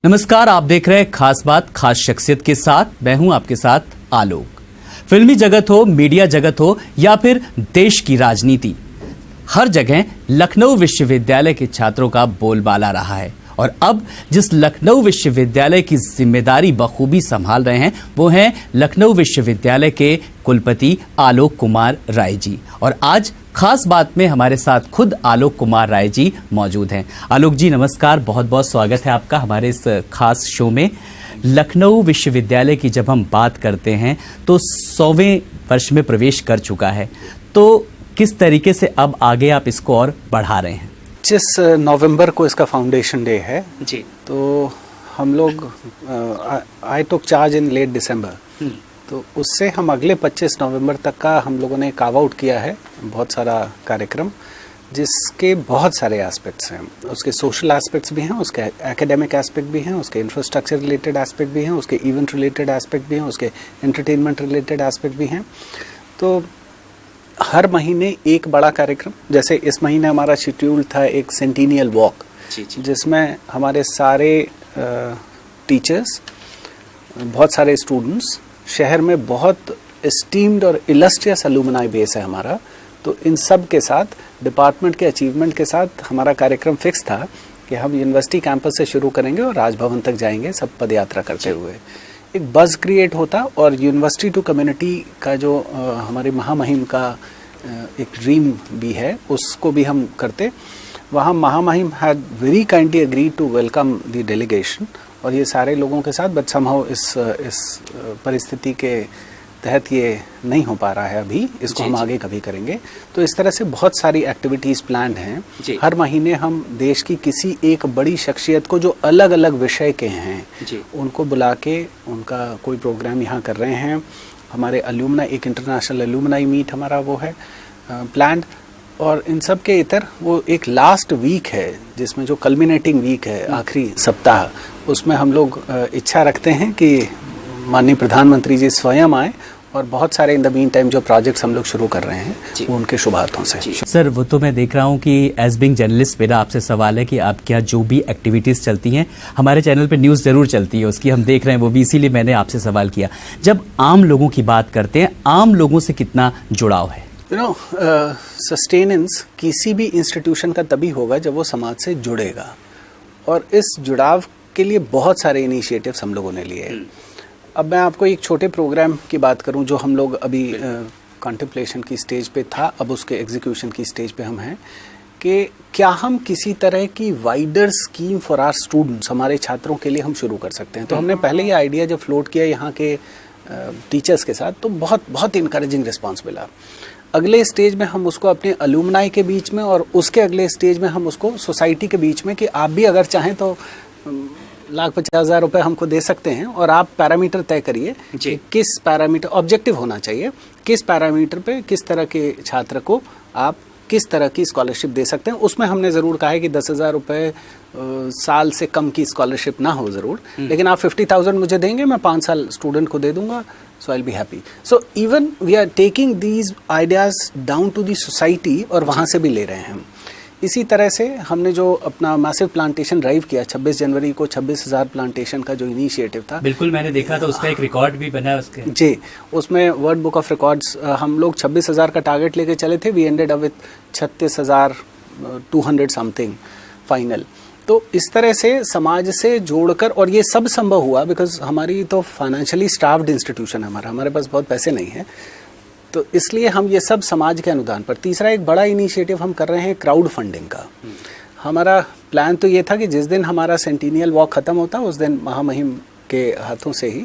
नमस्कार, आप देख रहे हैं खास बात खास शख्सियत के साथ। मैं हूं आपके साथ आलोक। फिल्मी जगत हो, मीडिया जगत हो या फिर देश की राजनीति, हर जगह लखनऊ विश्वविद्यालय के छात्रों का बोलबाला रहा है। और अब जिस लखनऊ विश्वविद्यालय की जिम्मेदारी बखूबी संभाल रहे हैं वो हैं लखनऊ विश्वविद्यालय के कुलपति आलोक कुमार राय जी। और आज खास बात में हमारे साथ खुद आलोक कुमार राय जी मौजूद हैं। आलोक जी नमस्कार, बहुत बहुत स्वागत है आपका हमारे इस खास शो में। लखनऊ विश्वविद्यालय की जब हम बात करते हैं तो 100वें वर्ष में प्रवेश कर चुका है, तो किस तरीके से अब आगे आप इसको और बढ़ा रहे हैं? 25 नवंबर को इसका फाउंडेशन डे है जी। तो हम लोग आई टुक चार्ज इन लेट दिसंबर, तो उससे हम अगले 25 नवंबर तक का हम लोगों ने कार्व आउट किया है बहुत सारा कार्यक्रम, जिसके बहुत सारे एस्पेक्ट्स हैं। उसके सोशल एस्पेक्ट्स भी हैं, उसके एकेडमिक एस्पेक्ट भी हैं, उसके इंफ्रास्ट्रक्चर रिलेटेड एस्पेक्ट भी हैं, उसके इवेंट रिलेटेड एस्पेक्ट भी हैं, उसके एंटरटेनमेंट रिलेटेड एस्पेक्ट भी हैं। तो हर महीने एक बड़ा कार्यक्रम, जैसे इस महीने हमारा शेड्यूल था एक सेंटिनियल वॉक, जिसमें हमारे सारे टीचर्स, बहुत सारे स्टूडेंट्स, शहर में बहुत एस्टीम्ड और इलस्ट्रियस अलुमनाई बेस है हमारा, तो इन सब के साथ डिपार्टमेंट के अचीवमेंट के साथ हमारा कार्यक्रम फिक्स था कि हम यूनिवर्सिटी कैंपस से शुरू करेंगे और राजभवन तक जाएंगे सब पद यात्रा करते हुए। एक बज़ क्रिएट होता और यूनिवर्सिटी टू कम्युनिटी का जो हमारे महामहिम का एक ड्रीम भी है उसको भी हम करते। वहाँ महामहिम had very kindly agreed to welcome the delegation, और ये सारे लोगों के साथ, बट समहाउ इस परिस्थिति के तहत ये नहीं हो पा रहा है अभी, इसको हम आगे कभी करेंगे। तो इस तरह से बहुत सारी एक्टिविटीज़ प्लान्ड हैं। हर महीने हम देश की किसी एक बड़ी शख्सियत को जो अलग अलग विषय के हैं उनको बुला के उनका कोई प्रोग्राम यहाँ कर रहे हैं। हमारे अलुमनाई, एक इंटरनेशनल अलुमनाई मीट हमारा वो है प्लान्ड, और इन सब के इतर वो एक लास्ट वीक है जिसमें जो कल्मिनेटिंग वीक है, आखिरी सप्ताह, उसमें हम लोग इच्छा रखते हैं कि माननीय प्रधानमंत्री जी स्वयं आए और बहुत सारे इन द मीन टाइम जो प्रोजेक्ट्स हम लोग शुरू कर रहे हैं वो उनके शुभ हाथों से। सर, वो तो मैं देख रहा हूँ कि एज बिंग जर्नलिस्ट मेरा आपसे सवाल है कि आपके यहाँ जो भी एक्टिविटीज़ चलती हैं, हमारे चैनल पे न्यूज़ ज़रूर चलती है, उसकी हम देख रहे हैं, वो भी इसीलिए मैंने आपसे सवाल किया। जब आम लोगों की बात करते हैं, आम लोगों से कितना जुड़ाव है? सस्टेनेंस किसी भी इंस्टीट्यूशन का तभी होगा जब वो समाज से जुड़ेगा, और इस जुड़ाव के लिए बहुत सारे इनिशिएटिव्स हम लोगों ने लिए। अब मैं आपको एक छोटे प्रोग्राम की बात करूं जो हम लोग अभी कॉन्टेम्पलेशन की स्टेज पे था, अब उसके एग्जीक्यूशन की स्टेज पे हम हैं, कि क्या हम किसी तरह की wider scheme for our students, हमारे छात्रों के लिए हम शुरू कर सकते हैं। तो हमने पहले ये आइडिया जब फ्लोट किया यहाँ के टीचर्स के साथ, तो बहुत बहुत इनकरेजिंग रिस्पॉन्स मिला। अगले स्टेज में हम उसको अपने अलुमनाई के बीच में, और उसके अगले स्टेज में हम उसको सोसाइटी के बीच में, कि आप भी अगर चाहें तो 1,50,000 रुपये हमको दे सकते हैं, और आप पैरामीटर तय करिए कि किस पैरामीटर, ऑब्जेक्टिव होना चाहिए, किस पैरामीटर पे किस तरह के छात्र को आप किस तरह की स्कॉलरशिप दे सकते हैं। उसमें हमने ज़रूर कहा है कि 10,000 रुपये साल से कम की स्कॉलरशिप ना हो ज़रूर, लेकिन आप 50,000 मुझे देंगे, मैं 5 साल स्टूडेंट को दे दूंगा, so I'll be happy. So even we are taking these ideas down to the society, और वहाँ से भी ले रहे हैं हम। इसी तरह से हमने जो अपना मैसिव प्लांटेशन ड्राइव किया 26 जनवरी को, 26,000 प्लांटेशन का जो इनिशिएटिव था, बिल्कुल मैंने देखा था, उसका एक रिकॉर्ड भी बना उसके जी, उसमें वर्ल्ड बुक ऑफ रिकॉर्ड्स हम लोग 26,000 का टारगेट लेके चले थे, we ended up with 36,200 something final. तो इस तरह से समाज से जोड़कर, और ये सब संभव हुआ बिकॉज हमारी तो फाइनेंशियली स्टाफ्ड इंस्टीट्यूशन है हमारे पास बहुत पैसे नहीं है, तो इसलिए हम ये सब समाज के अनुदान पर। तीसरा एक बड़ा इनिशिएटिव हम कर रहे हैं क्राउड फंडिंग का। हमारा प्लान तो ये था कि जिस दिन हमारा सेंटिनियल वॉक ख़त्म होता उस दिन महामहिम के हाथों से ही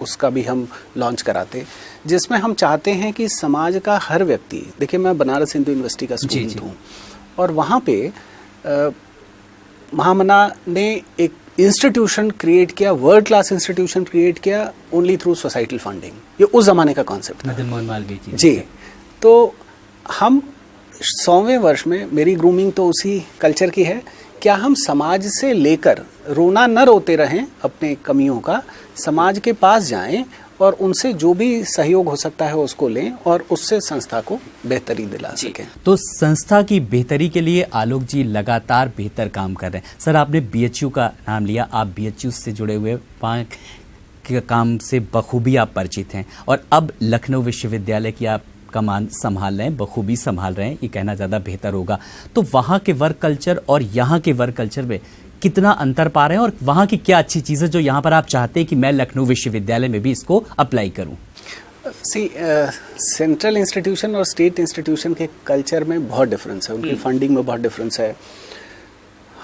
उसका भी हम लॉन्च कराते, जिसमें हम चाहते हैं कि समाज का हर व्यक्ति, देखिए मैं बनारस हिंदू यूनिवर्सिटी का स्टूडेंट हूँ, और वहाँ पे महामना ने एक इंस्टीट्यूशन क्रिएट किया, वर्ल्ड क्लास इंस्टीट्यूशन क्रिएट किया ओनली थ्रू सोसाइटल फंडिंग। ये उस जमाने का कॉन्सेप्ट था। मदन मोहन मालवीय जी। तो हम 100वें वर्ष में, मेरी ग्रूमिंग तो उसी कल्चर की है, क्या हम समाज से लेकर रोना न रोते रहें अपने कमियों का, समाज के पास जाएं और उनसे जो भी सहयोग हो सकता है उसको लें और उससे संस्था को बेहतरी दिला सकें। तो संस्था की बेहतरी के लिए आलोक जी लगातार बेहतर काम कर रहे हैं। सर, आपने बीएचयू का नाम लिया, आप बीएचयू से जुड़े हुए के काम से बखूबी आप परिचित हैं और अब लखनऊ विश्वविद्यालय की आप कमान संभाल रहे हैं, बखूबी संभाल रहे हैं, ये कहना ज़्यादा बेहतर होगा। तो वहाँ के वर्क कल्चर और यहाँ के वर्क कल्चर में कितना अंतर पा रहे हैं और वहाँ की क्या अच्छी चीज़ें जो यहाँ पर आप चाहते हैं कि मैं लखनऊ विश्वविद्यालय में भी इसको अप्लाई करूँ? सेंट्रल इंस्टीट्यूशन और स्टेट इंस्टीट्यूशन के कल्चर में बहुत डिफरेंस है, उनकी फंडिंग में बहुत डिफरेंस है।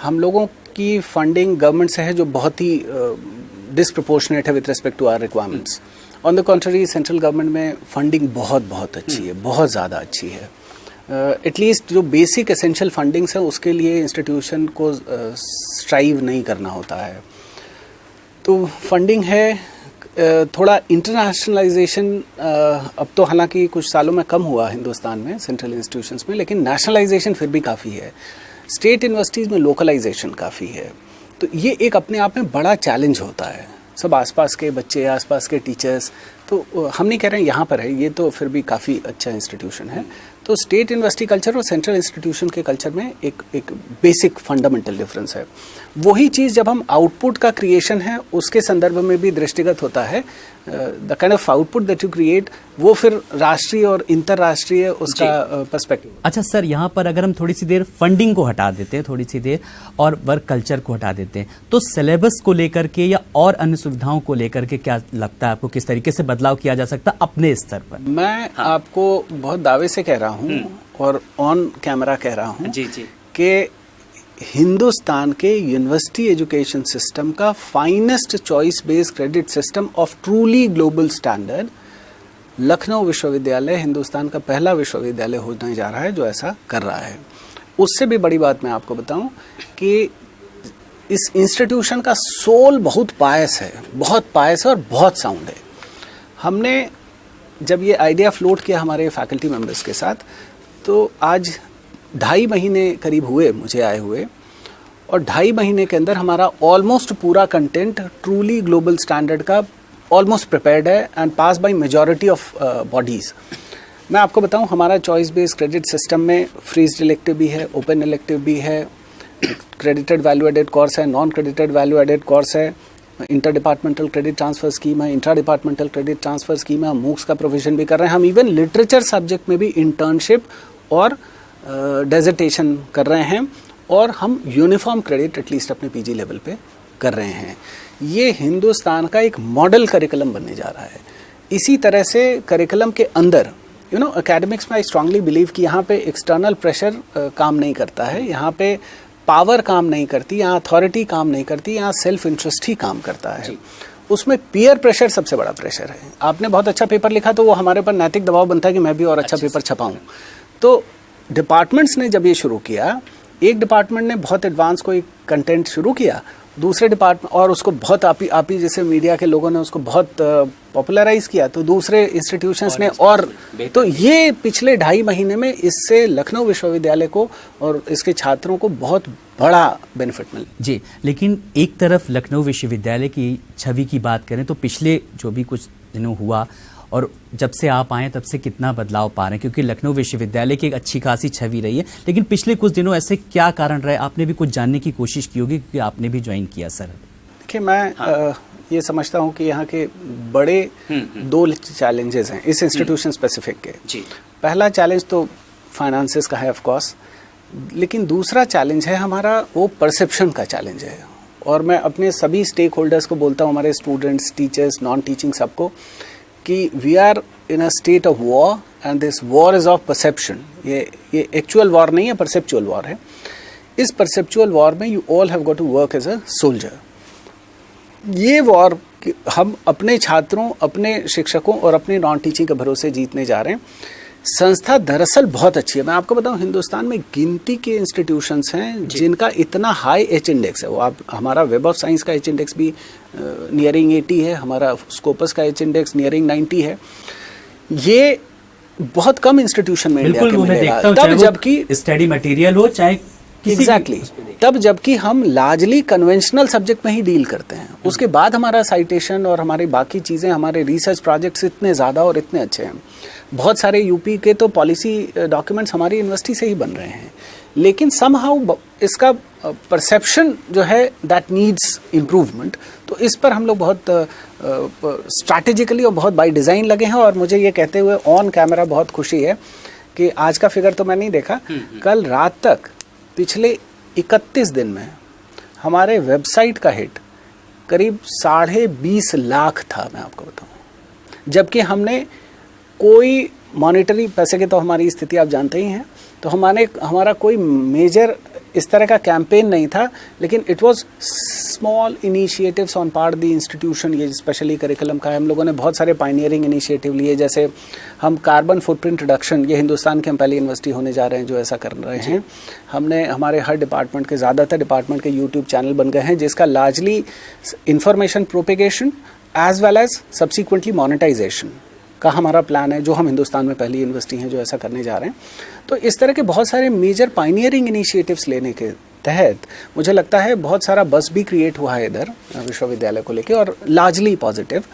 हम लोगों की फंडिंग गवर्नमेंट से है जो बहुत ही डिसप्रपोर्शनेट है with respect to our requirements. On the contrary central government में फंडिंग बहुत अच्छी है, बहुत ज़्यादा अच्छी है। एटलीस्ट जो बेसिक एसेंशियल फंडिंग्स है उसके लिए इंस्टीट्यूशन को स्ट्राइव नहीं करना होता है। तो फंडिंग है। थोड़ा इंटरनेशनलाइजेशन अब तो हालांकि कुछ सालों में कम हुआ हिंदुस्तान में सेंट्रल इंस्टीट्यूशंस में, लेकिन नेशनलाइजेशन फिर भी काफ़ी है। स्टेट यूनिवर्सिटीज़ में लोकलाइजेशन काफ़ी है। तो ये एक अपने आप में बड़ा चैलेंज होता है। सब आसपास के बच्चे, आसपास के टीचर्स, तो हम नहीं कह रहे हैं यहाँ पर है, ये तो फिर भी काफ़ी अच्छा इंस्टीट्यूशन है। तो स्टेट यूनिवर्सिटी कल्चर और सेंट्रल इंस्टीट्यूशन के कल्चर में एक बेसिक फंडामेंटल डिफरेंस है। वही चीज़ जब हम आउटपुट का क्रिएशन है उसके संदर्भ में भी दृष्टिगत होता है। The kind of output that you create वो फिर राष्ट्रीय और इंतरराष्ट्रीय उसका पर्सपेक्टिव। अच्छा सर, यहाँ पर अगर हम थोड़ी सी देर फंडिंग को हटा देते हैं, थोड़ी सी देर और वर्क कल्चर को हटा देते हैं, तो सिलेबस को लेकर के या और अन्य सुविधाओं को लेकर के क्या लगता है आपको, किस तरीके से बदलाव किया जा सकता है अपने स्तर पर? मैं आपको बहुत दावे से कह रहा हूँ और ऑन कैमरा कह रहा हूँ कि हिंदुस्तान के यूनिवर्सिटी एजुकेशन सिस्टम का finest choice based credit system of truly global standard Lucknow विश्वविद्यालय हिंदुस्तान का पहला विश्वविद्यालय होने जा रहा है जो ऐसा कर रहा है। उससे भी बड़ी बात मैं आपको बताऊं कि इस इंस्टीट्यूशन का सोल बहुत पायस है और बहुत साउंड है। हमने जब ये आइडिया फ्लोट किया हमारे फैकल्टी मेंबर्स के साथ, तो आज 2.5 महीने करीब हुए मुझे आए हुए, और 2.5 महीने के अंदर हमारा ऑलमोस्ट पूरा कंटेंट ट्रूली ग्लोबल स्टैंडर्ड का ऑलमोस्ट प्रिपेयर्ड है and pass by majority of bodies. मैं आपको बताऊं, हमारा चॉइस बेस्ड क्रेडिट सिस्टम में फ्रीज्ड इलेक्टिव भी है, ओपन इलेक्टिव भी है, क्रेडिटेड वैल्यू एडेड कोर्स है, non credited value added course है, inter departmental credit transfer scheme है, intra departmental credit transfer scheme है, हम मूक्स का प्रोविजन भी कर रहे हैं। हम इवन लिटरेचर सब्जेक्ट में भी इंटर्नशिप और डेजर्टेशन कर रहे हैं, और हम यूनिफॉर्म क्रेडिट एटलीस्ट अपने पीजी लेवल पे कर रहे हैं। ये हिंदुस्तान का एक मॉडल करिकुलम बनने जा रहा है। इसी तरह से करिकुलम के अंदर एकेडमिक्स में आई स्ट्रांगली बिलीव कि यहाँ पे एक्सटर्नल प्रेशर काम नहीं करता है, यहाँ पे पावर काम नहीं करती, यहाँ अथॉरिटी काम नहीं करती, यहाँ सेल्फ इंटरेस्ट ही काम करता है। उसमें पीयर प्रेशर सबसे बड़ा प्रेशर है। आपने बहुत अच्छा पेपर लिखा तो वो हमारे पर नैतिक दबाव बनता है कि मैं भी और अच्छा पेपर छपाऊँ। तो डिपार्टमेंट्स ने जब ये शुरू किया, एक डिपार्टमेंट ने बहुत एडवांस कोई कंटेंट शुरू किया, दूसरे डिपार्टमेंट और उसको बहुत आप ही जैसे मीडिया के लोगों ने उसको बहुत पॉपुलराइज किया, तो दूसरे इंस्टीट्यूशंस ने और तो ये पिछले 2.5 महीने में इससे लखनऊ विश्वविद्यालय को और इसके छात्रों को बहुत बड़ा बेनिफिट मिला जी। लेकिन एक तरफ लखनऊ विश्वविद्यालय की छवि की बात करें तो पिछले जो भी कुछ दिनों हुआ और जब से आप आए तब से कितना बदलाव पा रहे हैं, क्योंकि लखनऊ विश्वविद्यालय की एक अच्छी खासी छवि रही है, लेकिन पिछले कुछ दिनों ऐसे क्या कारण रहे? आपने भी कुछ जानने की कोशिश की होगी क्योंकि आपने भी ज्वाइन किया। सर देखिए, मैं ये समझता हूँ कि यहाँ के बड़े 2 चैलेंजेस हैं इस इंस्टीट्यूशन स्पेसिफिक के जी। पहला चैलेंज तो फाइनेंसेस का है ऑफ कोर्स, लेकिन दूसरा चैलेंज है हमारा वो परसेप्शन का चैलेंज है। और मैं अपने सभी स्टेक होल्डर्स को बोलता हूँ, हमारे स्टूडेंट्स, टीचर्स, नॉन टीचिंग सबको, कि we are in a state of war and this war is of perception. ये एक्चुअल वॉर नहीं है, परसेप्चुअल वॉर है। इस परसेप्चुअल वॉर में you all have got to work as a soldier. ये war हम अपने छात्रों, अपने शिक्षकों और अपने नॉन टीचिंग के भरोसे जीतने जा रहे हैं। संस्था दरअसल बहुत अच्छी है। मैं आपको बताऊं, हिंदुस्तान में गिनती के इंस्टीट्यूशंस हैं जिनका इतना हाई एच इंडेक्स है। वो आप हमारा वेब ऑफ साइंस का एच इंडेक्स भी नियरिंग 80 है, हमारा स्कोपस का एच इंडेक्स नियरिंग 90 है। ये बहुत कम इंस्टीट्यूशन में इंडिया के मिलेगा। तब जबकि स्टडी मटेरियल हो चाहे एग्जैक्टली तब जबकि हम लार्जली कन्वेंशनल सब्जेक्ट में ही डील करते हैं, उसके बाद हमारा साइटेशन और हमारी बाकी चीज़ें, हमारे रिसर्च प्रोजेक्ट्स इतने ज़्यादा और इतने अच्छे हैं। बहुत सारे यूपी के तो पॉलिसी डॉक्यूमेंट्स हमारी यूनिवर्सिटी से ही बन रहे हैं, लेकिन समहाउ इसका परसेप्शन जो है दैट नीड्स इम्प्रूवमेंट। तो इस पर हम लोग बहुत स्ट्रैटेजिकली और बहुत बाय डिज़ाइन लगे हैं। और मुझे ये कहते हुए ऑन कैमरा बहुत खुशी है कि आज का फिगर तो मैं नहीं देखा, कल रात तक पिछले 31 दिन में हमारे वेबसाइट का हिट करीब 20.5 लाख था, मैं आपको बताऊं। जबकि हमने कोई मॉनिटरी, पैसे की तो हमारी स्थिति आप जानते ही हैं, तो हमारा कोई मेजर इस तरह का कैंपेन नहीं था, लेकिन it was small initiatives on part the institution. ये स्पेशली करिकुलम का है, हम लोगों ने बहुत सारे पायनियरिंग इनिशिएटिव लिए, जैसे हम कार्बन फुटप्रिंट रिडक्शन, ये हिंदुस्तान के हम पहली यूनिवर्सिटी होने जा रहे हैं जो ऐसा कर रहे हैं। हमने हमारे हर डिपार्टमेंट के, ज़्यादातर डिपार्टमेंट के यूट्यूब चैनल बन गए हैं, जिसका largely information propagation as well as subsequently monetisation का हमारा प्लान है, जो हम हिंदुस्तान में पहली यूनिवर्सिटी हैं जो ऐसा करने जा रहे हैं। तो इस तरह के बहुत सारे मेजर पायनियरिंग इनिशिएटिव्स लेने के तहत मुझे लगता है बहुत सारा बस भी क्रिएट हुआ है इधर विश्वविद्यालय को लेके, और लार्जली पॉजिटिव।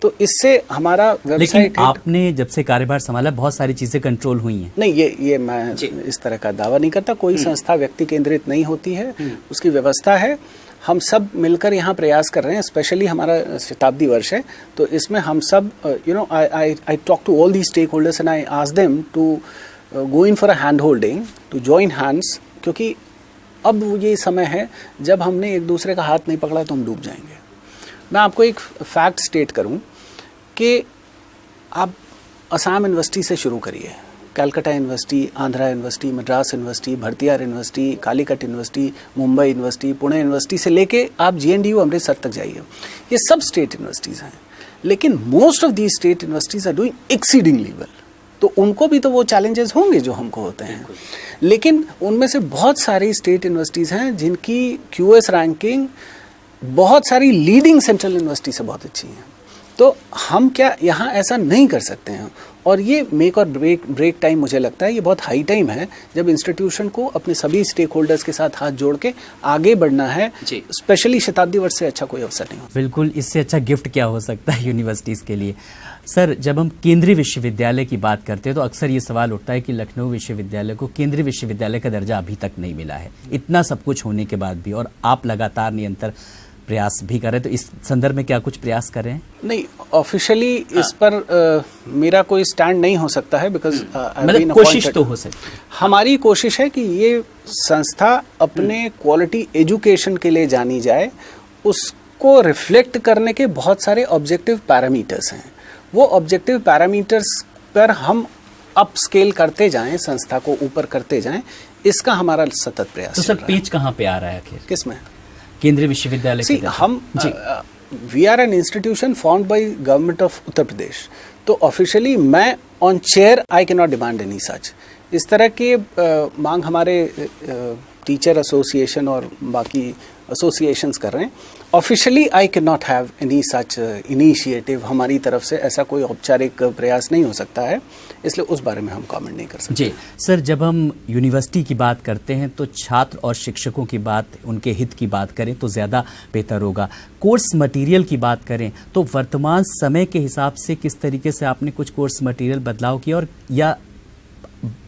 तो इससे हमारा वेबसाइट, लेकिन आपने जब से कार्यभार संभाला बहुत सारी चीजें कंट्रोल हुई हैं। नहीं, ये मैं इस तरह का दावा नहीं करता। कोई संस्था व्यक्ति केंद्रित नहीं होती है, उसकी व्यवस्था है। हम सब मिलकर यहाँ प्रयास कर रहे हैं, स्पेशली हमारा शताब्दी वर्ष है, तो इसमें हम सब I talk to all the stake holders and I ask them to go in for a hand holding, to join hands, क्योंकि अब ये समय है जब हमने एक दूसरे का हाथ नहीं पकड़ा तो हम डूब जाएंगे। मैं आपको एक फैक्ट स्टेट करूं कि आप असम यूनिवर्सिटी से शुरू करिए, Calcutta university, Andhra university, Madras university, Bharathiar university, Calicut university, Mumbai university, Pune university से लेके आप JNDU अमृतसर तक जाइए, ये सब स्टेट यूनिवर्सिटीज़ हैं। लेकिन most of the state universities are doing exceedingly well. तो उनको भी तो वो चैलेंजेस होंगे जो हमको होते हैं, लेकिन उनमें से बहुत सारी स्टेट यूनिवर्सिटीज़ हैं जिनकी QS रैंकिंग बहुत सारी लीडिंग सेंट्रल यूनिवर्सिटी से बहुत अच्छी हैं। तो हम क्या यहाँ ऐसा नहीं कर सकते हैं? और ये मेक और ब्रेक टाइम, मुझे लगता है ये बहुत हाई टाइम है जब इंस्टीट्यूशन को अपने सभी स्टेक होल्डर्स के साथ हाथ जोड़ के आगे बढ़ना है। स्पेशली शताब्दी वर्ष से अच्छा कोई अवसर नहीं हो। बिल्कुल, इससे अच्छा गिफ्ट क्या हो सकता है यूनिवर्सिटीज़ के लिए। सर, जब हम केंद्रीय विश्वविद्यालय की बात करते हैं तो अक्सर ये सवाल उठता है कि लखनऊ विश्वविद्यालय को केंद्रीय विश्वविद्यालय का दर्जा अभी तक नहीं मिला है, इतना सब कुछ होने के बाद भी, और आप लगातार निरंतर प्रयास भी कर रहे हैं। तो इस संदर्भ में क्या कुछ प्रयास कर रहे हैं? नहीं, ऑफिशियली इस पर मेरा कोई स्टैंड नहीं हो सकता है, बिकॉज मतलब कोशिश तो हो सकती है। हमारी कोशिश है कि ये संस्था अपने क्वालिटी एजुकेशन के लिए जानी जाए, उसको रिफ्लेक्ट करने के बहुत सारे ऑब्जेक्टिव पैरामीटर्स हैं। वो ऑब्जेक्टिव पैरामीटर्स पर हम अप स्केल करते जाएं, संस्था को ऊपर करते जाएं, इसका हमारा सतत प्रयास। तो सर, पेच कहाँ पे आ रहा है आखिर? किसमें? केंद्रीय विश्वविद्यालय। हम we are an institution found by government of Uttar Pradesh. तो ऑफिशियली मैं on chair I can not demand any such. इस तरह के मांग हमारे टीचर एसोसिएशन और बाकी एसोसिएशंस कर रहे हैं। Officially I can not have any such initiative, हमारी तरफ से ऐसा कोई औपचारिक प्रयास नहीं हो सकता है, इसलिए उस बारे में हम कमेंट नहीं कर सकते। जी सर, जब हम यूनिवर्सिटी की बात करते हैं तो छात्र और शिक्षकों की बात, उनके हित की बात करें तो ज़्यादा बेहतर होगा। कोर्स मटेरियल की बात करें तो वर्तमान समय के हिसाब से किस तरीके से आपने कुछ कोर्स मटेरियल बदलाव किया, और या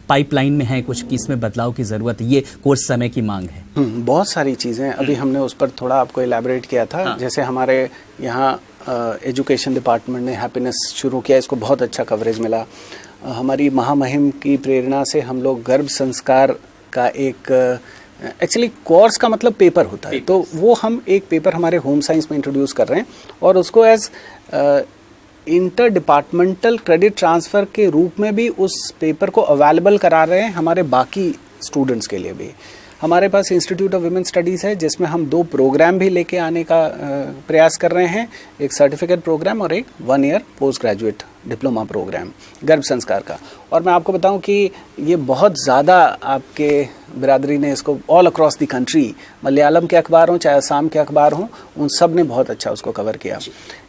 पाइपलाइन में है कुछ कि इसमें बदलाव की ज़रूरत है, ये कोर्स समय की मांग है? बहुत सारी चीज़ें अभी हमने उस पर थोड़ा आपको इलैबोरेट किया था। हाँ। जैसे हमारे यहाँ एजुकेशन डिपार्टमेंट ने हैप्पीनेस शुरू किया, इसको बहुत अच्छा कवरेज मिला। हमारी महामहिम की प्रेरणा से हम लोग गर्भ संस्कार का एक एक्चुअली कोर्स का मतलब पेपर होता है, तो वो हम एक पेपर हमारे होम साइंस में इंट्रोड्यूस कर रहे हैं और उसको as inter departmental credit transfer के रूप में भी उस पेपर को अवेलेबल करा रहे हैं हमारे बाकी स्टूडेंट्स के लिए भी। हमारे पास इंस्टीट्यूट ऑफ वुमेन स्टडीज़ है जिसमें हम 2 प्रोग्राम भी लेके आने का प्रयास कर रहे हैं, एक सर्टिफिकेट प्रोग्राम और एक 1 year post graduate diploma programme गर्भ संस्कार का। और मैं आपको बताऊं कि ये बहुत ज़्यादा आपके बिरादरी ने इसको all across the country, Malayalam के अखबार हों चाहे असम के अखबार हों, उन सब ने बहुत अच्छा उसको कवर किया।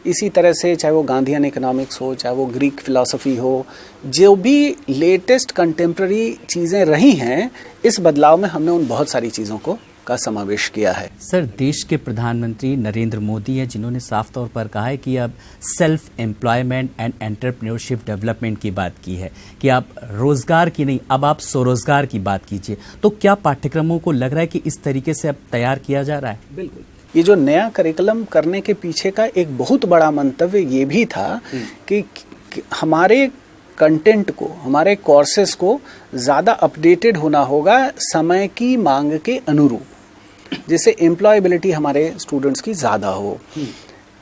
इसी तरह से चाहे वो गांधीयन इकोनॉमिक्स हो, चाहे वो ग्रीक फिलॉसफी हो, जो भी लेटेस्ट कंटेम्प्रेरी चीज़ें रही हैं, इस बदलाव में हमने उन बहुत सारी चीज़ों को का समावेश किया है। सर, देश के प्रधानमंत्री नरेंद्र मोदी हैं जिन्होंने साफ तौर पर कहा है कि अब self employment and entrepreneurship development की बात की है कि आप रोजगार की नहीं, अब आप स्वरोजगार की बात कीजिए। तो क्या पाठ्यक्रमों को लग रहा है कि इस तरीके से अब तैयार किया जा रहा है? बिल्कुल। ये जो नया करिकुलम करने के पीछे का एक बहुत बड़ा मंतव्य ये भी था कि हमारे कंटेंट को, हमारे कोर्सेज को ज़्यादा अपडेटेड होना होगा समय की मांग के अनुरूप, जिससे एम्प्लॉयबिलिटी हमारे स्टूडेंट्स की ज़्यादा हो।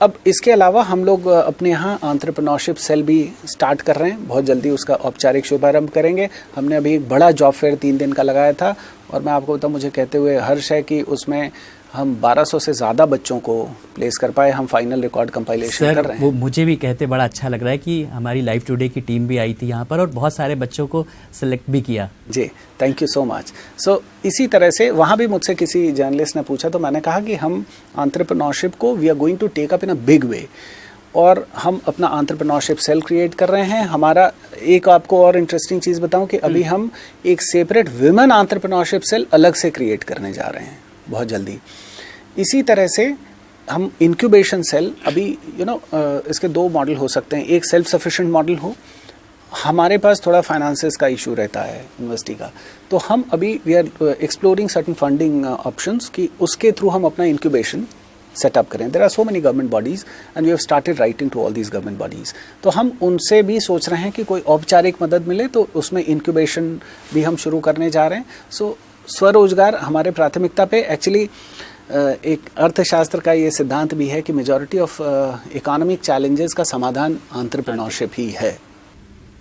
अब इसके अलावा हम लोग अपने यहाँ एंटरप्रेन्योरशिप सेल भी स्टार्ट कर रहे हैं, बहुत जल्दी उसका औपचारिक शुभारंभ करेंगे। हमने अभी एक बड़ा जॉब फेयर 3 दिन का लगाया था, और मैं आपको बताऊँ, मुझे कहते हुए हर्ष है कि उसमें हम 1200 से ज़्यादा बच्चों को प्लेस कर पाए। हम फाइनल रिकॉर्ड कंपाइलेशन कर रहे हैं। वो मुझे भी कहते बड़ा अच्छा लग रहा है कि हमारी लाइव टुडे की टीम भी आई थी यहाँ पर और बहुत सारे बच्चों को सिलेक्ट भी किया। जी, थैंक यू सो मच। सो इसी तरह से वहाँ भी मुझसे किसी जर्नलिस्ट ने पूछा, तो मैंने कहा कि हम एंटरप्रेन्योरशिप को we are going to take up in a big way, और हम अपना एंटरप्रेन्योरशिप सेल क्रिएट कर रहे हैं। हमारा एक आपको और इंटरेस्टिंग चीज़ बताऊं कि अभी हम एक सेपरेट विमेन एंटरप्रेन्योरशिप सेल अलग से क्रिएट करने जा रहे हैं बहुत जल्दी। इसी तरह से हम इंक्यूबेशन सेल अभी इसके 2 मॉडल हो सकते हैं। एक सेल्फ सफिशिएंट मॉडल हो, हमारे पास थोड़ा फाइनेंसेस का इशू रहता है यूनिवर्सिटी का, तो हम अभी we are exploring certain funding options कि उसके थ्रू हम अपना इंक्यूबेशन सेटअप करें। There are so many government bodies and we have started writing to all these government bodies, तो हम उनसे भी सोच रहे हैं कि कोई औपचारिक मदद मिले तो उसमें इंक्यूबेशन भी हम शुरू करने जा रहे हैं। सो स्वरोजगार हमारे प्राथमिकता पे एक्चुअली एक अर्थशास्त्र का ये सिद्धांत भी है कि मेजॉरिटी ऑफ इकोनॉमिक चैलेंजेस का समाधान एंटरप्रेन्योरशिप ही है।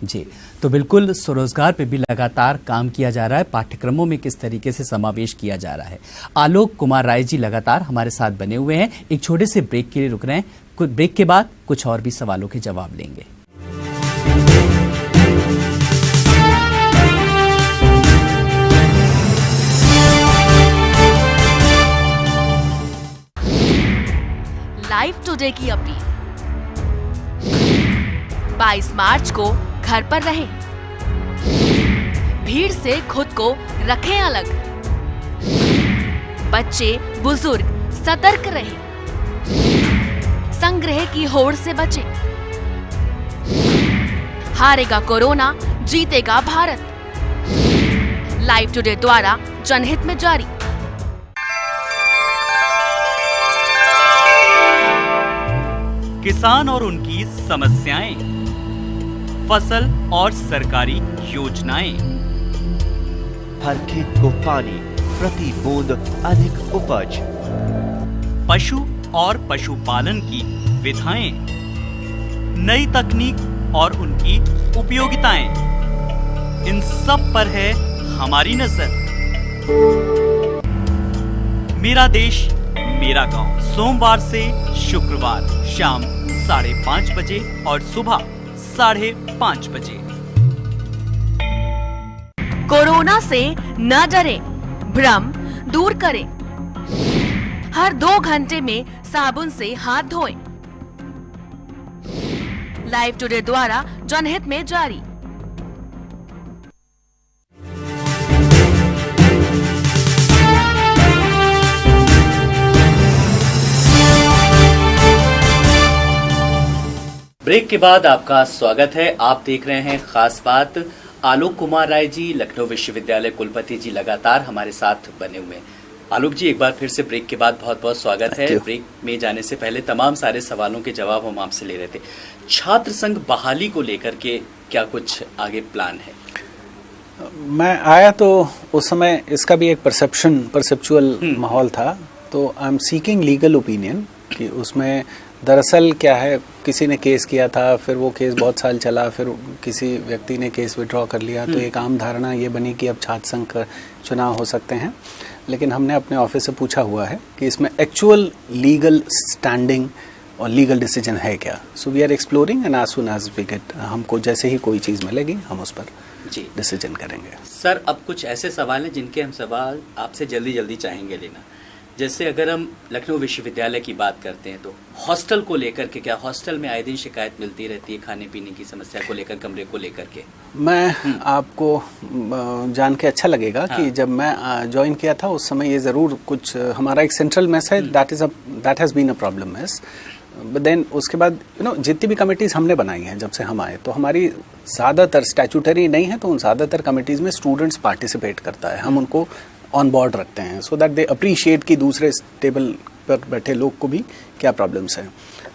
जी, तो बिल्कुल स्वरोजगार पे भी लगातार काम किया जा रहा है, पाठ्यक्रमों में किस तरीके से समावेश किया जा रहा है। आलोक कुमार राय जी लगातार हमारे साथ बने हुए हैं। एक छोटे से ब्रेक के लिए रुक रहे हैं, कुछ ब्रेक के बाद कुछ और भी सवालों के जवाब लेंगे। लाइव टुडे की अपील, 22 मार्च को घर पर रहें, भीड़ से खुद को रखें अलग, बच्चे बुजुर्ग सतर्क रहें, संग्रह की होड़ से बचें, हारेगा कोरोना, जीतेगा भारत। लाइव टुडे द्वारा जनहित में जारी। किसान और उनकी समस्याएं, फसल और सरकारी योजनाएं, हर खेत को पानी, प्रति बूंद अधिक उपज, पशु और पशुपालन की विधाएं, नई तकनीक और उनकी उपयोगिताएं, इन सब पर है हमारी नजर। मेरा देश मेरा गांव, सोमवार से शुक्रवार शाम 5:30 बजे और सुबह 5:30 बजे। कोरोना से न डरें, भ्रम दूर करें, हर 2 घंटे में साबुन से हाथ धोएं। लाइव टुडे द्वारा जनहित में जारी। ब्रेक के बाद आपका स्वागत है। आप देख रहे हैं खास बात। आलोक कुमार राय जी, लखनऊ विश्वविद्यालय कुलपति जी लगातार हमारे साथ बने हुए हैं। आलोक जी, एक बार फिर से ब्रेक के बाद बहुत बहुत स्वागत है। ब्रेक में जाने से पहले तमाम सारे सवालों के जवाब हम आपसे ले रहे थे। छात्र संघ बहाली को लेकर के क्या कुछ आगे प्लान है? मैं आया तो उस समय इसका भी एक परसेप्चुअल माहौल था, तो I am seeking legal opinion कि उसमें दरअसल क्या है, किसी ने केस किया था, फिर वो केस बहुत साल चला, फिर किसी व्यक्ति ने केस विड्रॉ कर लिया, तो एक आम धारणा ये बनी कि अब छात्र संघ का चुनाव हो सकते हैं। लेकिन हमने अपने ऑफिस से पूछा हुआ है कि इसमें एक्चुअल लीगल स्टैंडिंग और लीगल डिसीजन है क्या. So we are exploring and as soon as we get, हमको जैसे ही कोई चीज़ मिलेगी हम उस पर जी डिसीजन करेंगे. सर, अब कुछ ऐसे सवाल हैं जिनके हम सवाल आपसे जल्दी जल्दी चाहेंगे लेना. जैसे अगर हम लखनऊ विश्वविद्यालय की बात करते हैं तो हॉस्टल को लेकर के, क्या हॉस्टल में आए दिन शिकायत मिलती रहती है खाने पीने की समस्या को लेकर, कमरे को लेकर के? मैं आपको जान के अच्छा लगेगा कि जब मैं ज्वाइन किया था उस समय ये ज़रूर कुछ, हमारा एक सेंट्रल मेस है, that has been a problem mess. But then उसके बाद जितनी भी कमिटीज़ हमने बनाई हैं जब से हम आए, तो हमारी ज़्यादातर स्टैट्यूटरी नहीं है, तो उन ज़्यादातर कमिटीज़ में स्टूडेंट्स पार्टिसिपेट करता है. हम उनको ऑन बोर्ड रखते हैं सो दैट दे अप्रिशिएट कि दूसरे टेबल पर बैठे लोग को भी क्या प्रॉब्लम्स हैं.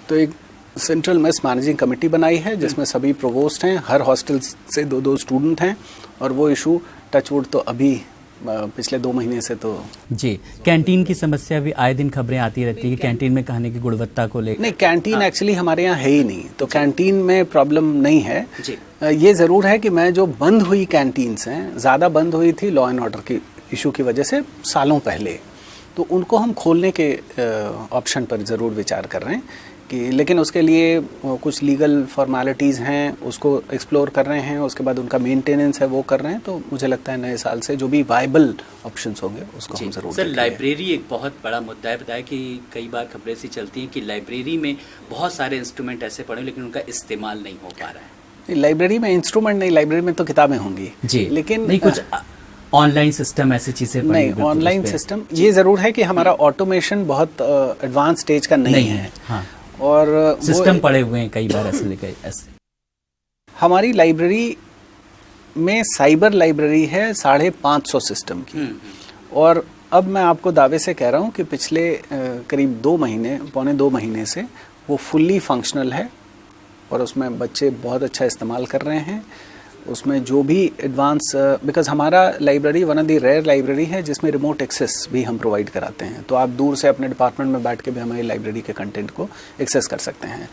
तो एक सेंट्रल मेस मैनेजिंग कमेटी बनाई है जिसमें सभी प्रोवोस्ट हैं, हर हॉस्टल से 2-2 स्टूडेंट हैं, और वो इशू टचवुड तो अभी पिछले 2 महीने से तो जी. कैंटीन की समस्या भी आए दिन खबरें आती रहती है कि कैंटीन में खाने की गुणवत्ता को लेकर. नहीं, कैंटीन एक्चुअली हमारे यहाँ है ही नहीं, तो कैंटीन में प्रॉब्लम नहीं है जी. ये ज़रूर है कि मैं जो बंद हुई कैंटीन्स हैं, ज़्यादा बंद हुई थी लॉ एंड ऑर्डर की इशू की वजह से सालों पहले, तो उनको हम खोलने के ऑप्शन पर ज़रूर विचार कर रहे हैं कि, लेकिन उसके लिए कुछ लीगल फॉर्मेलिटीज़ हैं, उसको एक्सप्लोर कर रहे हैं, उसके बाद उनका मेंटेनेंस है वो कर रहे हैं. तो मुझे लगता है नए साल से जो भी वायबल ऑप्शंस होंगे उसको हम ज़रूर. सर, लाइब्रेरी एक बहुत बड़ा मुद्दा है. बताया कि कई बार खबरें सी चलती हैं कि लाइब्रेरी में बहुत सारे इंस्ट्रूमेंट ऐसे पड़े लेकिन उनका इस्तेमाल नहीं हो पा रहा है. लाइब्रेरी में इंस्ट्रूमेंट नहीं, लाइब्रेरी में तो किताबें होंगी जी, लेकिन नहीं कुछ ऑनलाइन सिस्टम ऐसी चीजें नहीं. ऑनलाइन सिस्टम ये ज़रूर है कि हमारा ऑटोमेशन बहुत एडवांस स्टेज का नहीं है. हाँ. और सिस्टम पड़े हुए हैं कई बार ऐसे. हमारी लाइब्रेरी में साइबर लाइब्रेरी है 550 सिस्टम की. और अब मैं आपको दावे से कह रहा हूँ कि पिछले करीब 2 महीने, पौने 2 महीने से वो फुल्ली फंक्शनल है, और उसमें बच्चे बहुत अच्छा इस्तेमाल कर रहे हैं. उसमें जो भी एडवांस, बिकॉज हमारा library one of the rare library है जिसमें रिमोट एक्सेस भी हम प्रोवाइड कराते हैं. तो आप दूर से अपने डिपार्टमेंट में बैठ के भी हमारी लाइब्रेरी के कंटेंट को एक्सेस कर सकते हैं.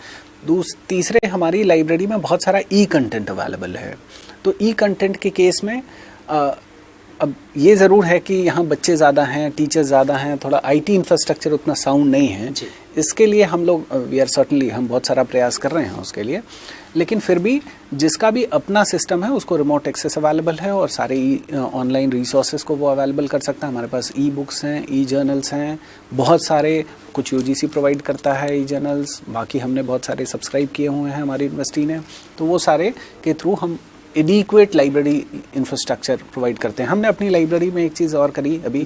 तीसरे, हमारी लाइब्रेरी में बहुत सारा ई कंटेंट अवेलेबल है. तो ई कंटेंट के केस में अब ये ज़रूर है कि यहाँ बच्चे ज़्यादा हैं, टीचर्स ज़्यादा हैं, थोड़ा आईटी इंफ्रास्ट्रक्चर उतना साउंड नहीं है. इसके लिए हम लोग हम बहुत सारा प्रयास कर रहे हैं उसके लिए. लेकिन फिर भी जिसका भी अपना सिस्टम है उसको रिमोट एक्सेस अवेलेबल है, और सारे ऑनलाइन रिसोर्सेज को वो अवेलेबल कर सकता है. हमारे पास ई बुक्स हैं, ई जर्नल्स हैं, बहुत सारे, कुछ यूजीसी प्रोवाइड करता है ई जर्नल्स, बाकी हमने बहुत सारे सब्सक्राइब किए हुए हैं हमारी यूनिवर्सिटी ने. तो वो सारे के थ्रू हम एडिक्वेट लाइब्रेरी इंफ्रास्ट्रक्चर प्रोवाइड करते हैं. हमने अपनी लाइब्रेरी में एक चीज़ और करी अभी,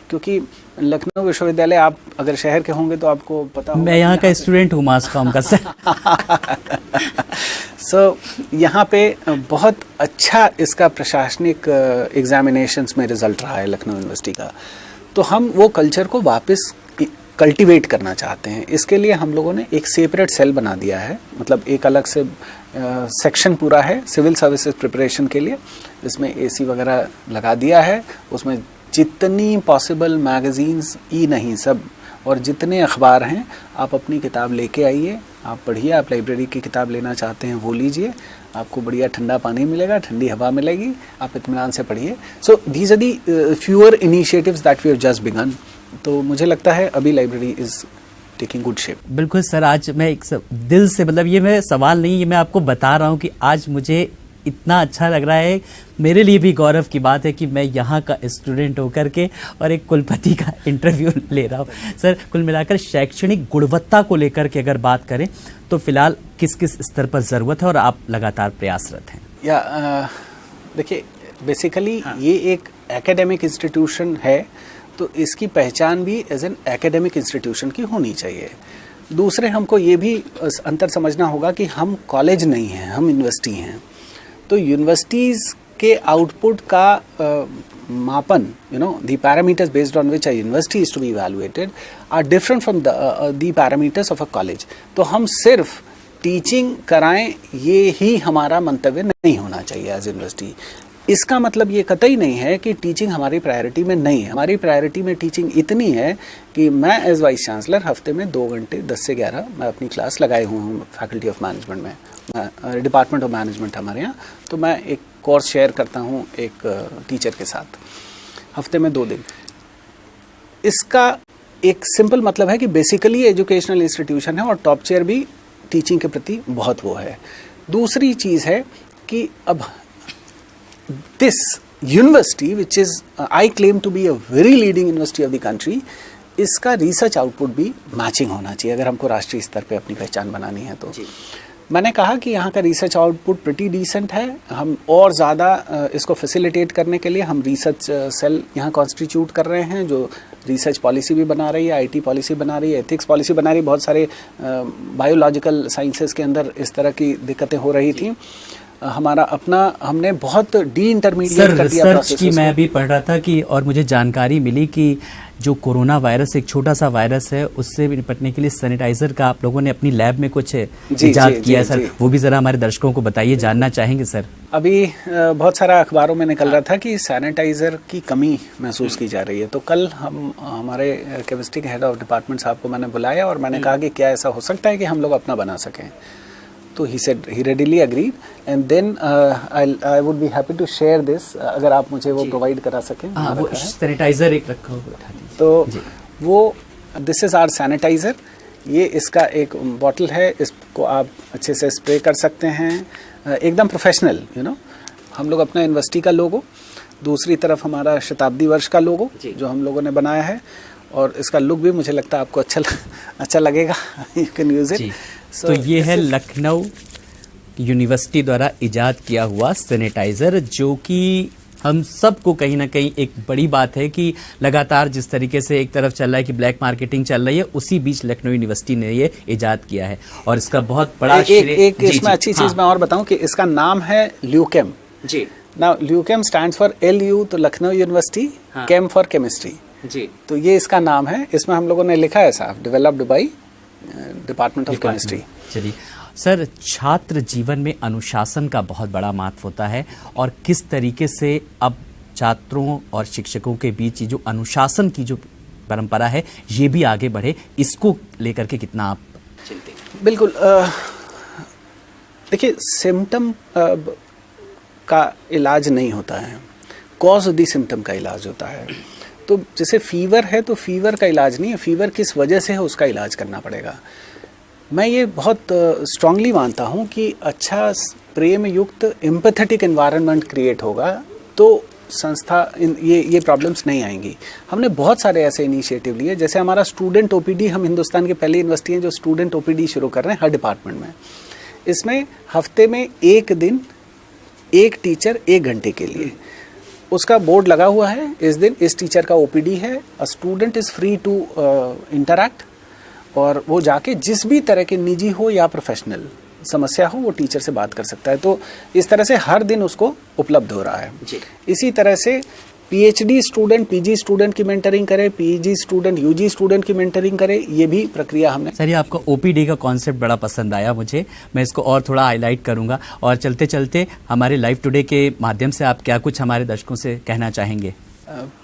क्योंकि लखनऊ विश्वविद्यालय, आप अगर शहर के होंगे तो आपको पता होगा, मैं यहाँ का स्टूडेंट हूँ मास कॉम का सर. सो यहाँ पे बहुत अच्छा इसका प्रशासनिक एग्जामिनेशंस में रिजल्ट रहा है लखनऊ यूनिवर्सिटी का. तो हम वो कल्चर को वापस कल्टीवेट करना चाहते हैं. इसके लिए हम लोगों ने एक सेपरेट सेल बना दिया है, मतलब एक अलग से सेक्शन पूरा है सिविल सर्विसेज प्रिपरेशन के लिए. इसमें एसी वगैरह लगा दिया है. उसमें जितनी पॉसिबल मैगजीन्स, ई नहीं सब, और जितने अखबार हैं, आप अपनी किताब लेके आइए, आप पढ़िए. आप लाइब्रेरी की किताब लेना चाहते हैं वो लीजिए, आपको बढ़िया ठंडा पानी मिलेगा, ठंडी हवा मिलेगी, आप इत्मीनान से पढ़िए. So these are the fewer initiatives that we have just begun. तो मुझे लगता है अभी library is taking good shape. बिल्कुल सर, आज मैं एक दिल से, मतलब ये मैं सवाल नहीं, ये मैं आपको बता रहा हूँ कि आज मुझे इतना अच्छा लग रहा है. मेरे लिए भी गौरव की बात है कि मैं यहाँ का स्टूडेंट होकर के और एक कुलपति का इंटरव्यू ले रहा हूँ. सर, कुल मिलाकर शैक्षणिक गुणवत्ता को लेकर के अगर बात करें तो फिलहाल किस किस स्तर पर ज़रूरत है और आप लगातार प्रयासरत हैं? या देखिए, बेसिकली ये एक एकेडमिक इंस्टीट्यूशन है, तो इसकी पहचान भी एज एन एकेडमिक इंस्टीट्यूशन की होनी चाहिए. दूसरे, हमको ये भी अंतर समझना होगा कि हम कॉलेज नहीं हैं, हम यूनिवर्सिटी हैं. तो यूनिवर्सिटीज़ के आउटपुट का मापन, the parameters based on which a university is to be evaluated are different from the parameters of a college. तो हम सिर्फ टीचिंग कराएं, ये ही हमारा मंतव्य नहीं होना चाहिए एज यूनिवर्सिटी. इसका मतलब ये कतई नहीं है कि टीचिंग हमारी प्रायोरिटी में नहीं है. हमारी प्रायोरिटी में टीचिंग इतनी है कि मैं एज वाइस चांसलर हफ्ते में 2 घंटे 10 से 11 मैं अपनी क्लास लगाए हुए हूँ फैकल्टी ऑफ मैनेजमेंट में, डिपार्टमेंट ऑफ मैनेजमेंट हमारे यहाँ. तो मैं एक कोर्स शेयर करता हूँ एक टीचर के साथ हफ्ते में 2 दिन. इसका एक सिंपल मतलब है कि बेसिकली एजुकेशनल इंस्टीट्यूशन है और टॉप चेयर भी टीचिंग के प्रति बहुत वो है। दूसरी चीज़ है कि अब this university which is I claim to be a very leading university of the country, इसका रिसर्च आउटपुट भी मैचिंग होना चाहिए अगर हमको राष्ट्रीय स्तर पे अपनी पहचान बनानी है तो। मैंने कहा कि यहाँ का रिसर्च आउटपुट प्रिटी डिसेंट है। हम और ज़्यादा इसको फैसिलिटेट करने के लिए हम रिसर्च सेल यहाँ कॉन्स्टिट्यूट कर रहे हैं, जो रिसर्च पॉलिसी भी बना रही है, आईटी पॉलिसी बना रही है, एथिक्स पॉलिसी बना रही है। बहुत सारे बायोलॉजिकल साइंसेस के अंदर इस तरह की दिक्कतें हो रही थी। हमारा अपना हमने बहुत डी इंटरमीडिएट कर दिया रिसर्च की मैं भी पढ़ रहा था कि और मुझे जानकारी मिली कि जो कोरोना वायरस एक छोटा सा वायरस है, उससे निपटने के लिए सैनिटाइजर का आप लोगों ने अपनी लैब में कुछ इजाद किया है सर, वो भी जरा हमारे दर्शकों को बताइए, जानना चाहेंगे सर। अभी बहुत सारा अखबारों में निकल रहा था कि सैनिटाइजर की कमी महसूस की जा रही है, तो कल हम हमारे केमिस्ट्री के हेड ऑफ डिपार्टमेंट साहब को मैंने बुलाया और मैंने कहा कि क्या ऐसा हो सकता है कि हम लोग अपना बना सकें। तो he said he readily agreed and then I would be happy to share this अगर आप मुझे वो प्रोवाइड करा सकें। वो सैनिटाइजर एक रखा हुआ तो वो दिस इज़ आवर सैनिटाइज़र। ये इसका एक बॉटल है, इसको आप अच्छे से स्प्रे कर सकते हैं, एकदम प्रोफेशनल हम लोग अपना यूनिवर्सिटी का लोगो, दूसरी तरफ हमारा शताब्दी वर्ष का लोगो जो हम लोगों ने बनाया है, और इसका लुक भी मुझे लगता है आपको अच्छा लगेगा। You can use it. तो ये है लखनऊ यूनिवर्सिटी द्वारा इजाद किया हुआ सैनिटाइज़र, जो कि हम सबको कहीं ना कहीं एक बड़ी बात है कि लगातार जिस तरीके से एक तरफ चल रहा है कि ब्लैक मार्केटिंग चल रही है, उसी बीच लखनऊ यूनिवर्सिटी ने ये इजाद किया है और इसका बहुत बड़ा एक इसमें अच्छी चीज़ मैं और बताऊं कि इसका नाम है ल्यूकेम जी। Now LuChem stands for LU, तो Lucknow university, chem for chemistry जी। तो ये इसका नाम है, इसमें हम लोगों ने लिखा है साहब developed by department of chemistry. चलिए सर, छात्र जीवन में अनुशासन का बहुत बड़ा महत्व होता है और किस तरीके से अब छात्रों और शिक्षकों के बीच ये जो अनुशासन की जो परंपरा है ये भी आगे बढ़े, इसको लेकर के कितना आप चिंतित हैं? बिल्कुल, देखिए सिम्टम का इलाज नहीं होता है, कॉज ऑफ द सिम्टम का इलाज होता है। तो जैसे फीवर है तो फीवर का इलाज नहीं है, फीवर किस वजह से है उसका इलाज करना पड़ेगा। मैं ये बहुत स्ट्रांगली मानता हूँ कि अच्छा प्रेम युक्त एम्पैथेटिक एनवायरनमेंट क्रिएट होगा तो संस्था ये प्रॉब्लम्स नहीं आएंगी। हमने बहुत सारे ऐसे इनिशिएटिव लिए, जैसे हमारा स्टूडेंट OPD, हम हिंदुस्तान के पहले यूनिवर्सिटी हैं जो स्टूडेंट OPD शुरू कर रहे हैं हर डिपार्टमेंट में। इसमें हफ्ते में एक दिन एक टीचर 1 घंटे के लिए, उसका बोर्ड लगा हुआ है, इस दिन इस टीचर का OPD है, a student is free to interact, और वो जाके जिस भी तरह के निजी हो या प्रोफेशनल समस्या हो वो टीचर से बात कर सकता है। तो इस तरह से हर दिन उसको उपलब्ध हो रहा है जी। इसी तरह से PhD स्टूडेंट PG स्टूडेंट की मेंटरिंग करे, PG स्टूडेंट UG स्टूडेंट की मेंटरिंग करे, ये भी प्रक्रिया हमने। सर, ये आपका OPD का कॉन्सेप्ट बड़ा पसंद आया मुझे, मैं इसको और थोड़ा हाईलाइट करूंगा। और चलते चलते हमारे लाइव टुडे के माध्यम से आप क्या कुछ हमारे दर्शकों से कहना चाहेंगे?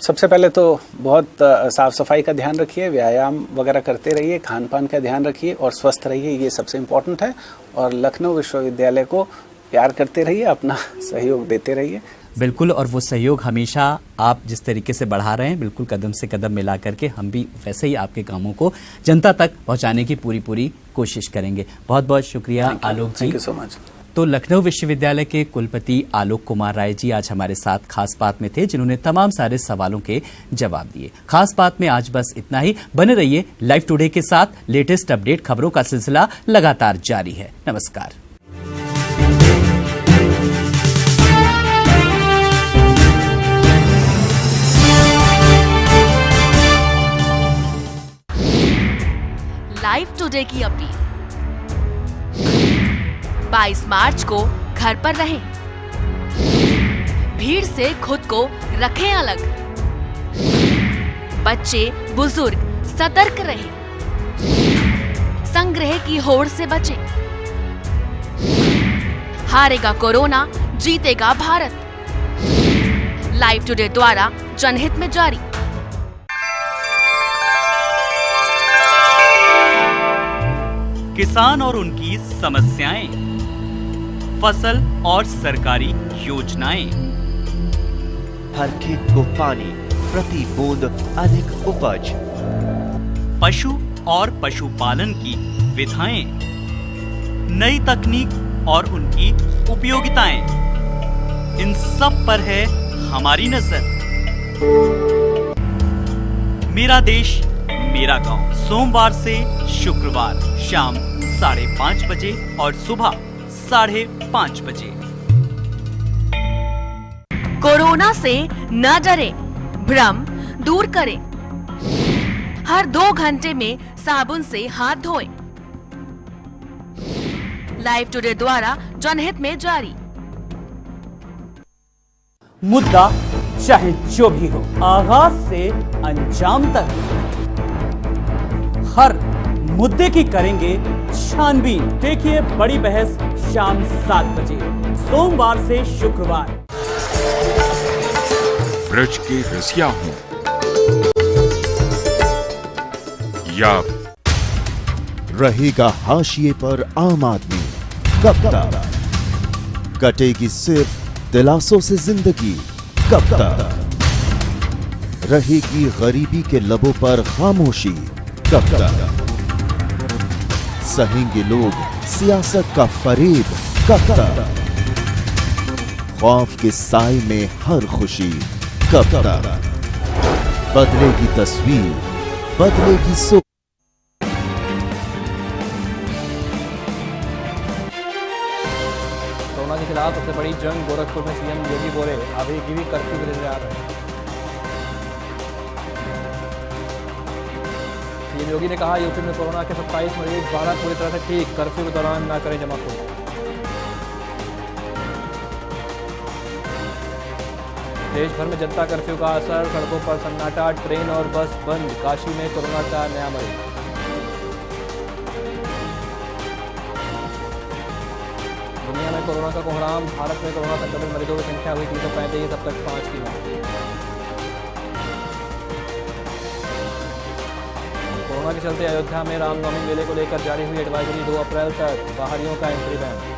सबसे पहले तो बहुत साफ़ सफाई का ध्यान रखिए, व्यायाम वगैरह करते रहिए, खान पान का ध्यान रखिए और स्वस्थ रहिए, ये सबसे इम्पोर्टेंट है। और लखनऊ विश्वविद्यालय को प्यार करते रहिए, अपना सहयोग देते रहिए। बिल्कुल, और वो सहयोग हमेशा आप जिस तरीके से बढ़ा रहे हैं, बिल्कुल कदम से कदम मिला करके हम भी वैसे ही आपके कामों को जनता तक पहुंचाने की पूरी कोशिश करेंगे। बहुत बहुत शुक्रिया Alok ji. Thank you so much. तो लखनऊ विश्वविद्यालय के कुलपति आलोक कुमार राय जी आज हमारे साथ खास बात में थे, जिन्होंने तमाम सारे सवालों के जवाब दिए। खास बात में आज बस इतना ही। बने रहिए लाइव टुडे के साथ, लेटेस्ट अपडेट खबरों का सिलसिला लगातार जारी है। नमस्कार। लाइव टुडे की अपील, 22 मार्च को घर पर रहें, भीड़ से खुद को रखें अलग, बच्चे बुजुर्ग सतर्क रहें, संग्रह की होड़ से बचें, हारेगा कोरोना, जीतेगा भारत। लाइव टुडे द्वारा जनहित में जारी। किसान और उनकी समस्याएं, फसल और सरकारी योजनाएं, हर खेत को पानी, प्रति बूंद अधिक उपज, पशु और पशुपालन की विधाएं, नई तकनीक और उनकी उपयोगिताएं, इन सब पर है हमारी नजर। मेरा देश मेरा गांव, सोमवार से शुक्रवार शाम 5:30 बजे और सुबह 5:30 बजे। कोरोना से न डरे, भ्रम दूर करें। हर 2 घंटे में साबुन से हाथ धोएं। लाइव टुडे द्वारा जनहित में जारी। मुद्दा चाहे जो भी हो, आगाज से अंजाम तक हर मुद्दे की करेंगे छानबीन। देखिए बड़ी बहस शाम 7 बजे, सोमवार से शुक्रवार। ब्रज के रसिया हों या रहेगा हाशिए पर आम आदमी, कब तक कटेगी सिर्फ दिलासों से जिंदगी, कब तक रहेगी गरीबी के लबों पर खामोशी, कब तक सहेंगे लोग सियासत का फरेब, कब तक खौफ के साए में हर खुशी, कब तक बदलेगी तस्वीर, बदलेगी सोच। कोरोना के खिलाफ सबसे बड़ी जंग गोरखपुर में सीएम योगी बोले, अभी की भी कर्फ्यू के लिए आ रहे हैं। सीएम योगी ने कहा, यूपी में कोरोना के 27 मरीज, 12 पूरी तरह से ठीक, कर्फ्यू के दौरान न करें जमाखोरी। देश भर में जनता कर्फ्यू का असर, सड़कों पर सन्नाटा, ट्रेन और बस बंद। काशी में कोरोना का नया मरीज। दुनिया में कोरोना का कोहराम, भारत में कोरोना संक्रमित मरीजों की संख्या हुई 335, अब तक 5 की मौत। कोरोना के चलते अयोध्या में रामनवमी मेले को लेकर जारी हुई एडवाइजरी, 2 अप्रैल तक बाहरियों का एंट्री बैन।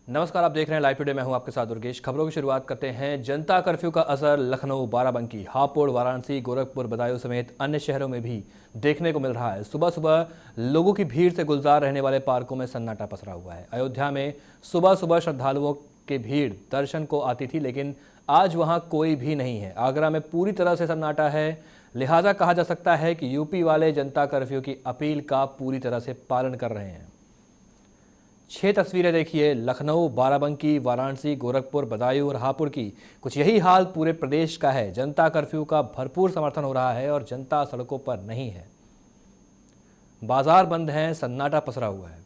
नमस्कार, आप देख रहे हैं लाइव टुडे। मैं हूं आपके साथ दुर्गेश। खबरों की शुरुआत करते हैं। जनता कर्फ्यू का असर लखनऊ, बाराबंकी, हापुड़, वाराणसी, गोरखपुर, बदायूं समेत अन्य शहरों में भी देखने को मिल रहा है। सुबह सुबह लोगों की भीड़ से गुलजार रहने वाले पार्कों में सन्नाटा पसरा हुआ है। अयोध्या में सुबह सुबह श्रद्धालुओं की भीड़ दर्शन को आती थी, लेकिन आज वहां कोई भी नहीं है। आगरा में पूरी तरह से सन्नाटा है, लिहाजा कहा जा सकता है कि यूपी वाले जनता कर्फ्यू की अपील का पूरी तरह से पालन कर रहे हैं। 6 तस्वीरें देखिए, लखनऊ, बाराबंकी, वाराणसी, गोरखपुर, बदायूं और हापुड़ की। कुछ यही हाल पूरे प्रदेश का है। जनता कर्फ्यू का भरपूर समर्थन हो रहा है और जनता सड़कों पर नहीं है। बाजार बंद हैं, सन्नाटा पसरा हुआ है।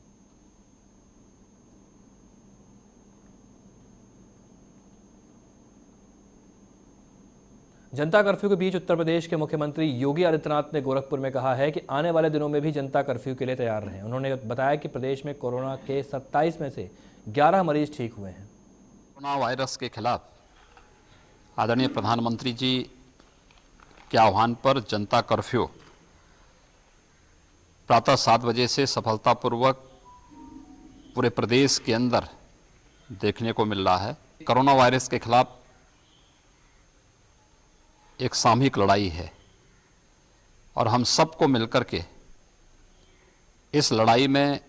जनता कर्फ्यू के बीच उत्तर प्रदेश के मुख्यमंत्री योगी आदित्यनाथ ने गोरखपुर में कहा है कि आने वाले दिनों में भी जनता कर्फ्यू के लिए तैयार रहें। उन्होंने बताया कि प्रदेश में कोरोना के 27 में से 11 मरीज ठीक हुए हैं। कोरोना वायरस के खिलाफ आदरणीय प्रधानमंत्री जी के आह्वान पर जनता कर्फ्यू प्रातः 7 बजे से सफलतापूर्वक पूरे प्रदेश के अंदर देखने को मिल रहा है। कोरोना वायरस के खिलाफ एक सामूहिक लड़ाई है और हम सबको मिलकर के इस लड़ाई में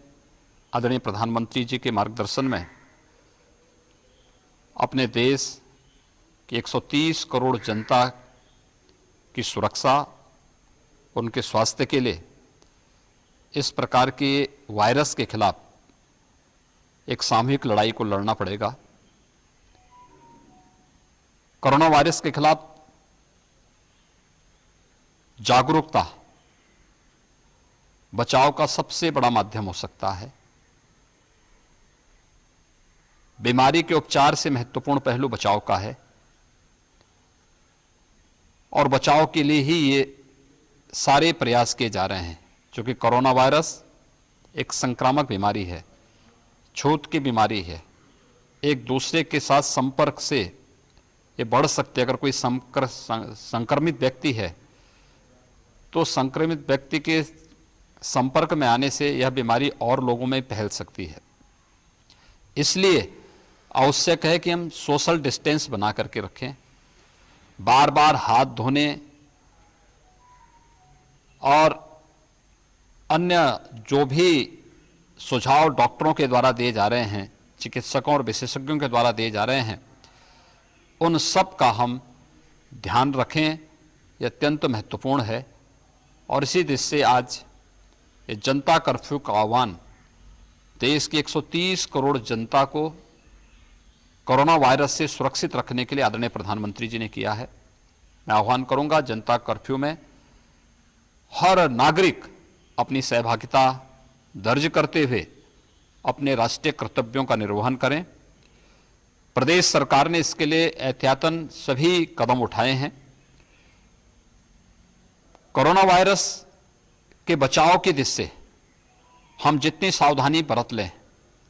आदरणीय प्रधानमंत्री जी के मार्गदर्शन में अपने देश की 130 करोड़ जनता की सुरक्षा, उनके स्वास्थ्य के लिए इस प्रकार के वायरस के खिलाफ एक सामूहिक लड़ाई को लड़ना पड़ेगा। कोरोना वायरस के खिलाफ जागरूकता बचाव का सबसे बड़ा माध्यम हो सकता है। बीमारी के उपचार से महत्वपूर्ण पहलू बचाव का है और बचाव के लिए ही ये सारे प्रयास किए जा रहे हैं। क्योंकि कोरोना वायरस एक संक्रामक बीमारी है, छूत की बीमारी है। एक दूसरे के साथ संपर्क से ये बढ़ सकते हैं। अगर कोई संक्रमित व्यक्ति है तो संक्रमित व्यक्ति के संपर्क में आने से यह बीमारी और लोगों में फैल सकती है। इसलिए आवश्यक है कि हम सोशल डिस्टेंस बना करके रखें, बार बार हाथ धोने और अन्य जो भी सुझाव डॉक्टरों के द्वारा दिए जा रहे हैं, चिकित्सकों और विशेषज्ञों के द्वारा दिए जा रहे हैं, उन सब का हम ध्यान रखें। यह अत्यंत महत्वपूर्ण है। और इसी दृष्टि से आज ये जनता कर्फ्यू का आह्वान देश की 130 करोड़ जनता को कोरोना वायरस से सुरक्षित रखने के लिए आदरणीय प्रधानमंत्री जी ने किया है। मैं आह्वान करूंगा, जनता कर्फ्यू में हर नागरिक अपनी सहभागिता दर्ज करते हुए अपने राष्ट्रीय कर्तव्यों का निर्वहन करें। प्रदेश सरकार ने इसके लिए एहतियातन सभी कदम उठाए हैं। कोरोना वायरस के बचाव की दिशा से हम जितनी सावधानी बरत लें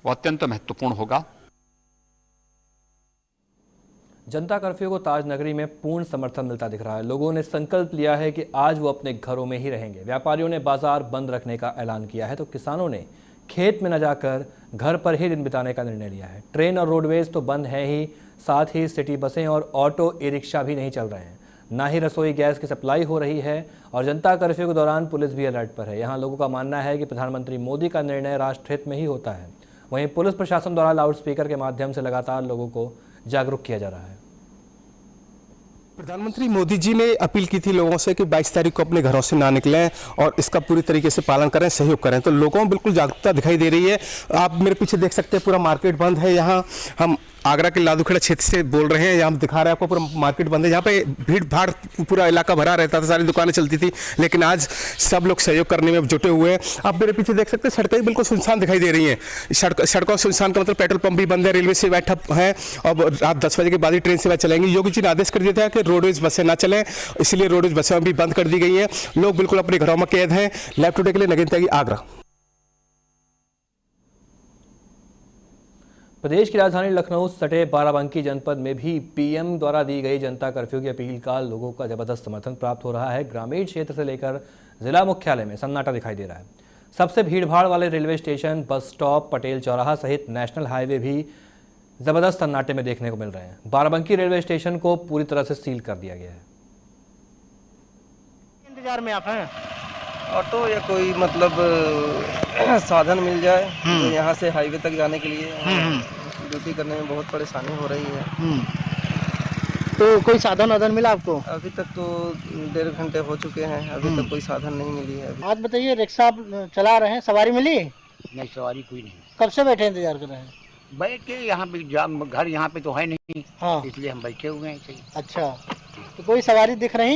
वो अत्यंत महत्वपूर्ण होगा। जनता कर्फ्यू को ताज नगरी में पूर्ण समर्थन मिलता दिख रहा है। लोगों ने संकल्प लिया है कि आज वो अपने घरों में ही रहेंगे। व्यापारियों ने बाजार बंद रखने का ऐलान किया है तो किसानों ने खेत में न जाकर घर पर ही दिन बिताने का निर्णय लिया है। ट्रेन और रोडवेज तो बंद है ही, साथ ही सिटी बसें और ऑटो ई रिक्शा भी नहीं चल रहे हैं। ना ही रसोई गैस की सप्लाई हो रही है और जनता कर्फ्यू के दौरान पुलिस भी अलर्ट पर है। यहाँ लोगों का मानना है कि प्रधानमंत्री मोदी का निर्णय राष्ट्रहित में ही होता है। वहीं पुलिस प्रशासन द्वारा लाउडस्पीकर के माध्यम से लगातार लोगों को जागरूक किया जा रहा है। प्रधानमंत्री मोदी जी ने अपील की थी लोगों से कि 22 तारीख को अपने घरों से ना निकलें और इसका पूरी तरीके से पालन करें, सहयोग करें। तो लोगों में बिल्कुल जागरूकता दिखाई दे रही है। आप मेरे पीछे देख सकते हैं पूरा मार्केट बंद है। यहाँ हम आगरा के लादूखेड़ा क्षेत्र से बोल रहे हैं। यहाँ हम दिखा रहे हैं आपको पूरा मार्केट बंद है। यहाँ पे भीड़ भाड़ पूरा इलाका भरा रहता था, सारी दुकानें चलती थी, लेकिन आज सब लोग सहयोग करने में जुटे हुए हैं। आप मेरे पीछे देख सकते हैं सड़कें बिल्कुल सुनसान दिखाई दे रही हैं। सड़कों सुनसान का मतलब पेट्रोल पंप भी बंद है, रेलवे सेवाएं ठप है और रात 10 बजे के बाद ही ट्रेन सेवा चलेंगी। योगी जी ने आदेश कर दिया था कि रोडवेज बसें ना चलें, इसलिए रोडवेज बसें भी बंद कर दी गई हैं। लोग बिल्कुल अपने घरों में कैद हैं। लाइव टुडे के लिए नगीन त्यागी, आगरा। प्रदेश की राजधानी लखनऊ सटे बाराबंकी जनपद में भी पीएम द्वारा दी गई जनता कर्फ्यू की अपील का लोगों का जबरदस्त समर्थन प्राप्त हो रहा है। ग्रामीण क्षेत्र से लेकर जिला मुख्यालय में सन्नाटा दिखाई दे रहा है। सबसे भीड़भाड़ वाले railway station, bus stop, Patel चौराहा सहित नेशनल हाईवे भी जबरदस्त सन्नाटे में देखने को मिल रहे हैं। बाराबंकी रेलवे स्टेशन को पूरी तरह से सील कर दिया गया है। इंतजार में आप हैं? ऑटो या कोई मतलब साधन मिल जाए तो यहाँ से हाईवे तक जाने के लिए ड्यूटी करने में बहुत परेशानी हो रही है। तो कोई साधन मिला आपको? अभी तक तो 1.5 घंटे हो चुके हैं, अभी तक कोई साधन नहीं मिली है। आज बताइए, रिक्शा चला रहे हैं, सवारी मिली? नहीं, सवारी कोई नहीं। कब से बैठे इंतजार कर रहे हैं? बैठ के यहाँ पे घर यहाँ पे तो है नहीं। हाँ, इसलिए हम बैठे हुए हैं। अच्छा, तो कोई सवारी दिख रही?